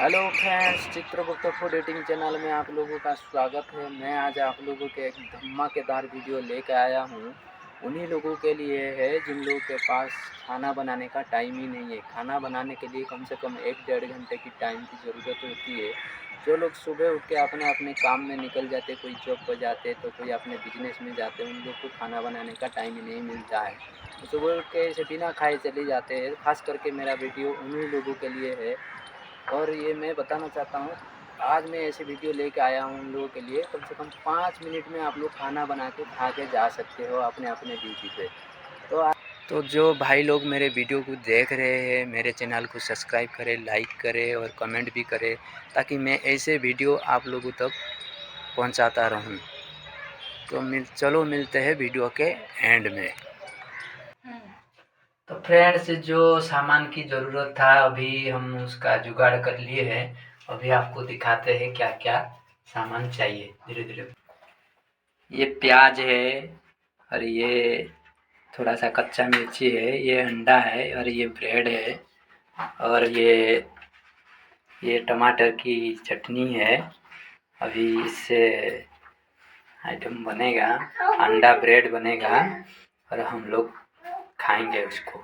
Hello friends, Chitragupta food editing channel में आप लोगों का स्वागत है। मैं आज आप लोगों के एक धमाकेदार वीडियो लेकर आया हूँ। उन्हीं लोगों के लिए है जिन लोगों के पास खाना बनाने का टाइम ही नहीं है। खाना बनाने के लिए कम से कम 1-1.5 घंटे की टाइम की ज़रूरत होती है। जो लोग सुबह उठ के अपने अपने काम में निकल जाते, कोई जॉब पर जाते तो कोई अपने बिजनेस में जाते, उन लोग को खाना बनाने का टाइम ही नहीं मिलता है। तो सुबह उठ के ऐसे बिना खाए चले जाते हैं। ख़ास करके मेरा वीडियो उन्हीं लोगों के लिए है। और ये मैं बताना चाहता हूँ, आज मैं ऐसी वीडियो लेके आया हूँ उन लोगों के लिए। कम से कम 5 मिनट में आप लोग खाना बना के खा के जा सकते हो अपने अपने ड्यूटी पे। तो जो भाई लोग मेरे वीडियो को देख रहे हैं, मेरे चैनल को सब्सक्राइब करें, लाइक करें और कमेंट भी करें, ताकि मैं ऐसे वीडियो आप लोगों तक पहुँचाता रहूँ। तो चलो मिलते हैं वीडियो के एंड में। तो फ्रेंड्स, जो सामान की ज़रूरत था अभी हम उसका जुगाड़ कर लिए हैं। अभी आपको दिखाते हैं क्या क्या सामान चाहिए धीरे धीरे। ये प्याज है, और ये थोड़ा सा कच्चा मिर्ची है, ये अंडा है, और ये ब्रेड है, और ये टमाटर की चटनी है। अभी इससे आइटम बनेगा, अंडा ब्रेड बनेगा और हम लोग खाएंगे उसको।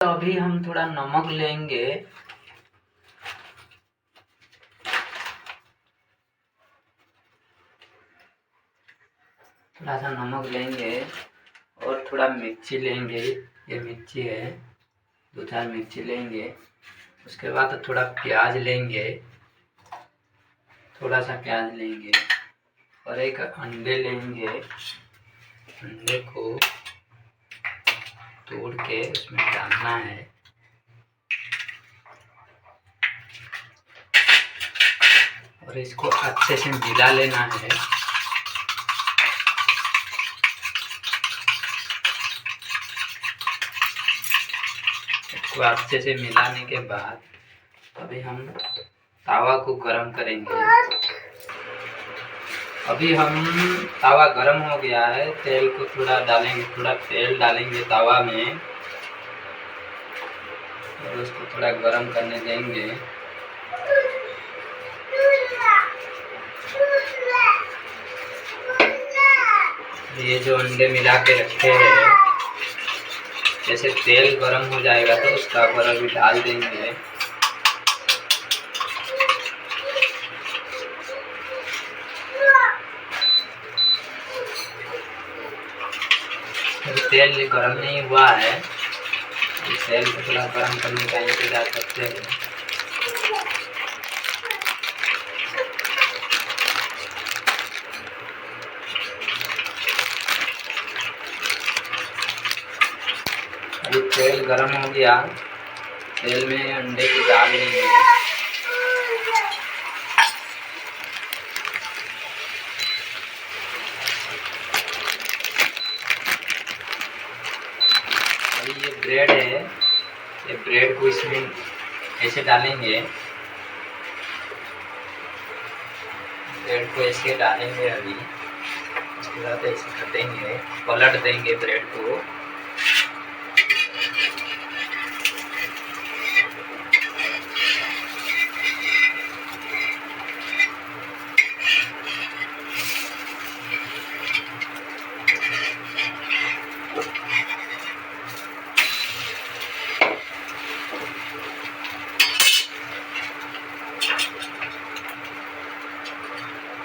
तो अभी हम थोड़ा नमक लेंगे, थोड़ा सा नमक लेंगे और थोड़ा मिर्ची लेंगे। ये मिर्ची है, 2-4 मिर्ची लेंगे। उसके बाद थोड़ा प्याज लेंगे, थोड़ा सा प्याज लेंगे और एक अंडे लेंगे। अंडे को तोड़ के उसमें डालना है और इसको अच्छे से मिला लेना है। इसको अच्छे से मिलाने के बाद अभी हम तावा को गरम करेंगे। अभी हम तावा गरम हो गया है, तेल को थोड़ा डालेंगे, थोड़ा तेल डालेंगे तावा में और उसको थोड़ा गरम करने देंगे। ये जो अंडे मिला के रखे हैं, जैसे तेल गरम हो जाएगा तो उसका ऊपर अभी डाल देंगे। तेल गरम नहीं हुआ है, तेल को थोड़ा गरम करने का इंतजार करते हैं। अभी तेल गरम हो गया, तेल में अंडे को डाल देंगे। अभी ये ब्रेड है, ये ब्रेड को इसमें ऐसे डालेंगे, ब्रेड को ऐसे डालेंगे। अभी उसके बाद ऐसे कटेंगे, पलट देंगे ब्रेड को।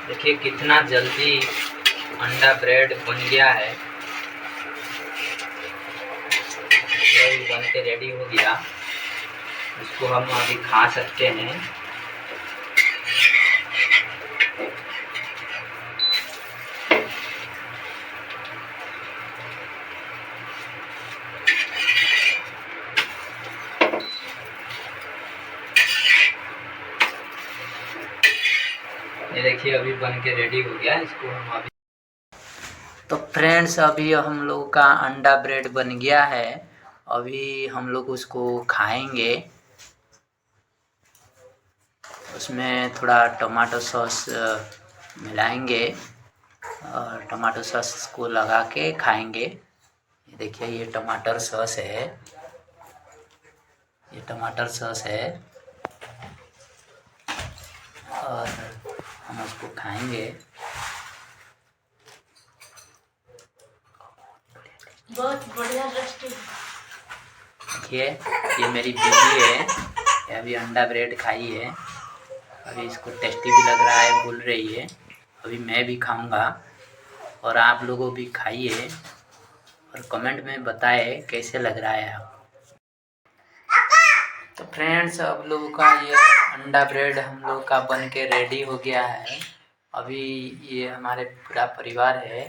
देखिए कितना जल्दी अंडा ब्रेड बन गया है। बन के रेडी हो गया, इसको हम अभी खा सकते हैं। ये देखिए अभी बन के रेडी हो गया, इसको हम अभी। तो फ्रेंड्स, अभी हम लोग का अंडा ब्रेड बन गया है। अभी हम लोग उसको खाएंगे। उसमें थोड़ा टमाटो सॉस मिलाएंगे और टमाटो सॉस को लगा के खाएंगे। ये देखिए, ये टमाटर सॉस है, ये टमाटर सॉस है। और हम उसको खाएंगे। बहुत बढ़िया टेस्टी। देखिए ये मेरी बीवी है, ये अभी अंडा ब्रेड खाई है, अभी इसको टेस्टी भी लग रहा है, बोल रही है। अभी मैं भी खाऊंगा और आप लोगों भी खाइए और कमेंट में बताएं कैसे लग रहा है आप। तो फ्रेंड्स, अब लोगों का ये अंडा ब्रेड हम लोग का बन के रेडी हो गया है। अभी ये हमारे पूरा परिवार है,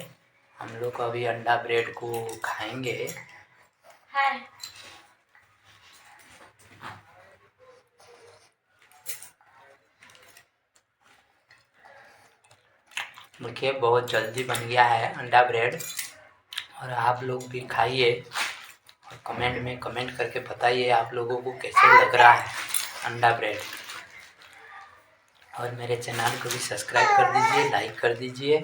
हम लोग अभी अंडा ब्रेड को खाएंगे। हाय। देखिए बहुत जल्दी बन गया है अंडा ब्रेड, और आप लोग भी खाइए और कमेंट में कमेंट करके बताइए आप लोगों को कैसे लग रहा है अंडा ब्रेड। और मेरे चैनल को भी सब्सक्राइब कर दीजिए, लाइक कर दीजिए।